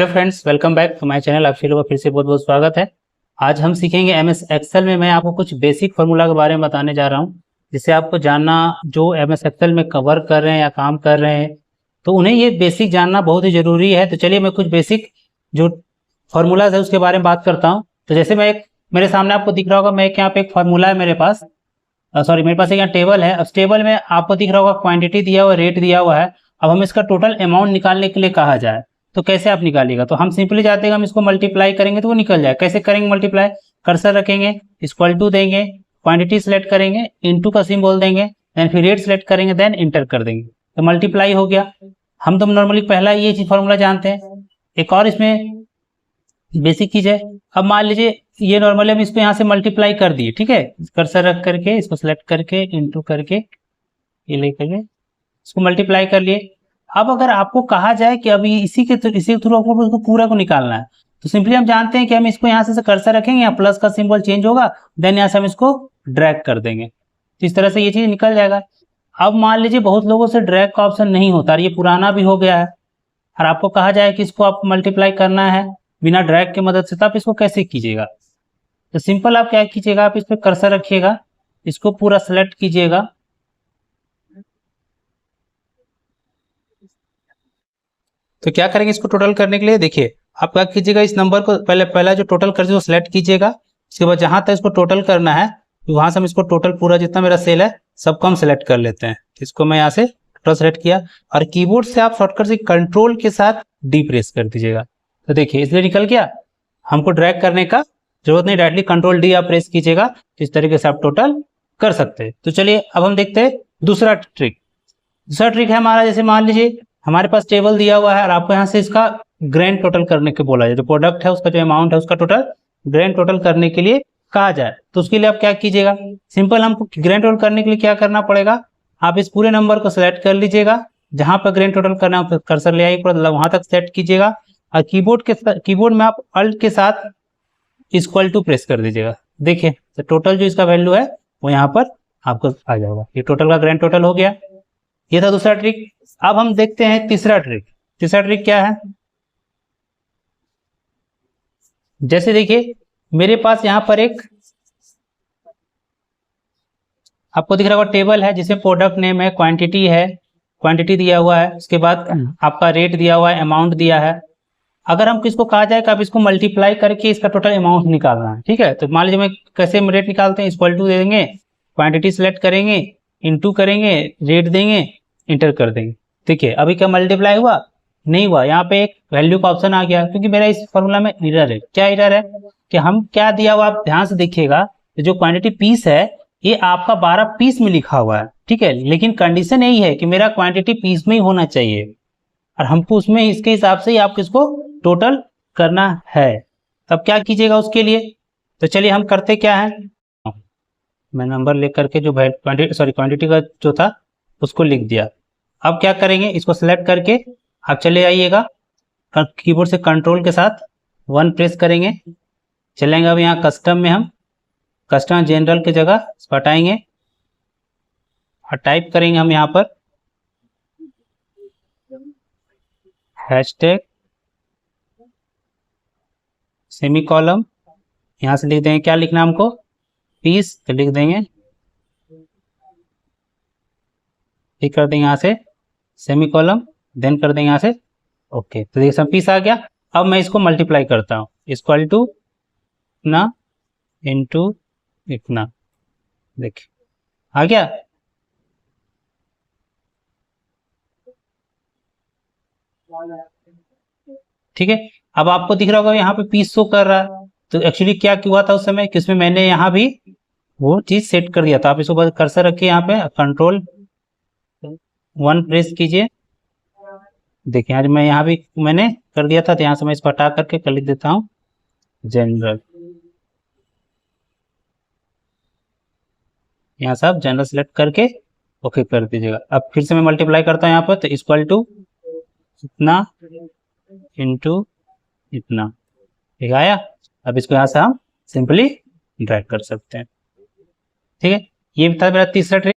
Hello friends, welcome back to my channel. आप सभी लोगों का फिर से बहुत बहुत स्वागत है। आज हम सीखेंगे एमएस एक्सेल में। मैं आपको कुछ बेसिक फार्मूला के बारे में बताने जा रहा हूं, जिससे आपको जानना, जो एमएस एक्सेल में कवर कर रहे हैं या काम कर रहे हैं, तो उन्हें ये बेसिक जानना बहुत ही ज़रूरी है। तो चलिए मैं कुछ बेसिक जो फार्मूलाज है उसके बारे में बात करता हूँ। तो जैसे मेरे सामने आपको दिख रहा होगा, मैं यहाँ पे एक फार्मूला है मेरे पास, मेरे पास एक यहाँ टेबल है। उस टेबल में आपको दिख रहा होगा क्वांटिटी दिया हुआ, रेट दिया हुआ है। अब हम इसका टोटल अमाउंट निकालने के लिए कहा जाए तो कैसे आप निकालिएगा? तो हम सिंपली चाहते हैं हम इसको मल्टीप्लाई करेंगे तो वो निकल जाए। कैसे करेंगे मल्टीप्लाई? कर्सर रखेंगे, इक्वल टू देंगे, क्वांटिटी सेलेक्ट करेंगे, इनटू का सिंबल देंगे, देन फिर रेट सेलेक्ट करेंगे, देन इंटर कर देंगे, तो मल्टीप्लाई हो गया। हम तो नॉर्मली पहला ये चीज फॉर्मूला जानते हैं। एक और इसमें बेसिक चीज है। अब मान लीजिए ये नॉर्मली हम इसको यहाँ से मल्टीप्लाई कर दिए, ठीक है, कर्सर रख करके इसको सेलेक्ट करके इंटू करके ये लेकर इसको मल्टीप्लाई कर लिए। अब अगर आपको कहा जाए कि अभी इसी के थ्रू आपको इसको पूरा को निकालना है, तो सिंपली हम जानते हैं कि हम इसको यहाँ से कर्सर रखेंगे, यहाँ प्लस का सिंबल चेंज होगा, देन यहाँ से हम इसको ड्रैग कर देंगे, तो इस तरह से ये चीज निकल जाएगा। अब मान लीजिए बहुत लोगों से ड्रैग का ऑप्शन नहीं होता, ये पुराना भी हो गया है, और आपको कहा जाए कि इसको आपको मल्टीप्लाई करना है बिना ड्रैग की मदद से, तो आप इसको कैसे कीजिएगा? तो सिंपल आप क्या कीजिएगा, आप इस पर कर्सर रखिएगा, इसको पूरा सेलेक्ट कीजिएगा, तो क्या करेंगे इसको टोटल करने के लिए, देखिए आप क्या कीजिएगा, इस नंबर को पहला जो टोटल कर वो सिलेक्ट कीजिएगा। उसके बाद जहां तक इसको टोटल करना है वहां से हम इसको टोटल पूरा जितना मेरा सेल है सबको हम सिलेक्ट कर लेते हैं। इसको मैं यहाँ से टोटल सेलेक्ट किया, और कीबोर्ड से आप शॉर्टकट से कंट्रोल के साथ डी प्रेस कर दीजिएगा। तो देखिए इसलिए निकल गया, हमको ड्रैग करने का जरूरत नहीं, डायरेक्टली कंट्रोल डी आप प्रेस कीजिएगा, तो इस तरीके से आप टोटल कर सकते हैं। तो चलिए अब हम देखते हैं दूसरा ट्रिक। दूसरा ट्रिक है हमारा, जैसे मान लीजिए हमारे पास टेबल दिया हुआ है और आपको यहाँ से इसका ग्रैंड टोटल करने के बोला जाए, जो प्रोडक्ट है उसका जो अमाउंट है उसका टोटल ग्रैंड टोटल करने के लिए कहा जाए, तो उसके लिए आप क्या कीजिएगा, सिंपल हमको ग्रैंड टोटल करने के लिए क्या करना पड़ेगा, आप इस पूरे नंबर को सिलेक्ट कर लीजिएगा, जहां पर ग्रैंड टोटल करना है कर्सर ले आइए, वहां तक सेट कीजिएगा, और कीबोर्ड में आप अल्ट के साथ इक्वल टू प्रेस कर दीजिएगा। देखिए तो टोटल जो इसका वैल्यू है वो यहाँ पर आपको आ जाएगा, ये टोटल का ग्रैंड टोटल हो गया। ये था दूसरा ट्रिक। अब हम देखते हैं तीसरा ट्रिक। तीसरा ट्रिक क्या है, जैसे देखिए मेरे पास यहाँ पर एक आपको दिख रहा होगा टेबल है, जिसमें प्रोडक्ट नेम है, क्वांटिटी है, क्वांटिटी दिया हुआ है, उसके बाद आपका रेट दिया हुआ है, अमाउंट दिया है। अगर हम किसको कहा जाए कि आप इसको मल्टीप्लाई करके इसका टोटल अमाउंट निकालना है, ठीक है, तो मान लीजिए मैं कैसे रेट निकालते हैं, इक्वल टू दे देंगे, क्वांटिटी सेलेक्ट करेंगे, इनटू करेंगे, रेट देंगे, इंटर कर देंगे। देखिए अभी क्या मल्टीप्लाई हुआ? नहीं हुआ, यहाँ पे एक वैल्यू का ऑप्शन आ गया, क्योंकि मेरा इस फॉर्मूला में एरर है। क्या एरर है कि हम क्या दिया हुआ, आप ध्यान से देखिएगा, जो क्वांटिटी पीस है ये आपका 12 पीस में लिखा हुआ है, ठीक है, लेकिन कंडीशन यही है कि मेरा क्वांटिटी पीस में ही होना चाहिए, और हमको उसमें इसके हिसाब से ही आपको इसको टोटल करना है। तब क्या कीजिएगा उसके लिए, तो चलिए हम करते क्या है, मैं नंबर लेकर के जो क्वांटिटी का जो था उसको लिख दिया। अब क्या करेंगे, इसको सिलेक्ट करके आप चले आइएगा, कीबोर्ड से कंट्रोल के साथ 1 प्रेस करेंगे, चलेंगे। अब यहाँ कस्टम में हम कस्टम जनरल की जगह हटाएंगे और टाइप करेंगे हम यहाँ पर हैशटैग सेमी कॉलम, यहाँ से लिख देंगे, क्या लिखना हमको, पीस, तो लिख देंगे, ठीक कर देंगे यहाँ से सेमी कॉलम, देन कर देंगे यहाँ से ओके। तो देखिए सब पीस आ गया। अब मैं इसको मल्टीप्लाई करता हूँ, इक्वल टू इतना इंटू इतना, देखिए आ गया। ठीक है, अब आपको दिख रहा होगा यहाँ पे पीस शो कर रहा है, तो एक्चुअली क्या हुआ था उस समय कि उसमें मैंने यहाँ भी वो चीज सेट कर दिया था। आप इसको बस कर्सर रखिए, यहाँ पे कंट्रोल 1 प्रेस कीजिए, देखिए आज मैं यहाँ भी मैंने कर दिया था, तो यहाँ से मैं इसको हटा करके कर लिख देता हूँ जनरल, यहाँ से आप जनरल सेलेक्ट करके ओके कर दीजिएगा। अब फिर से मैं मल्टीप्लाई करता हूँ यहाँ पर, तो इक्वल टू इतना इंटू इतना, ठीक आया। अब इसको यहाँ से हम सिंपली ड्रैग कर सकते हैं, ठीक है। ये था मेरा तीसरा ट्रिक।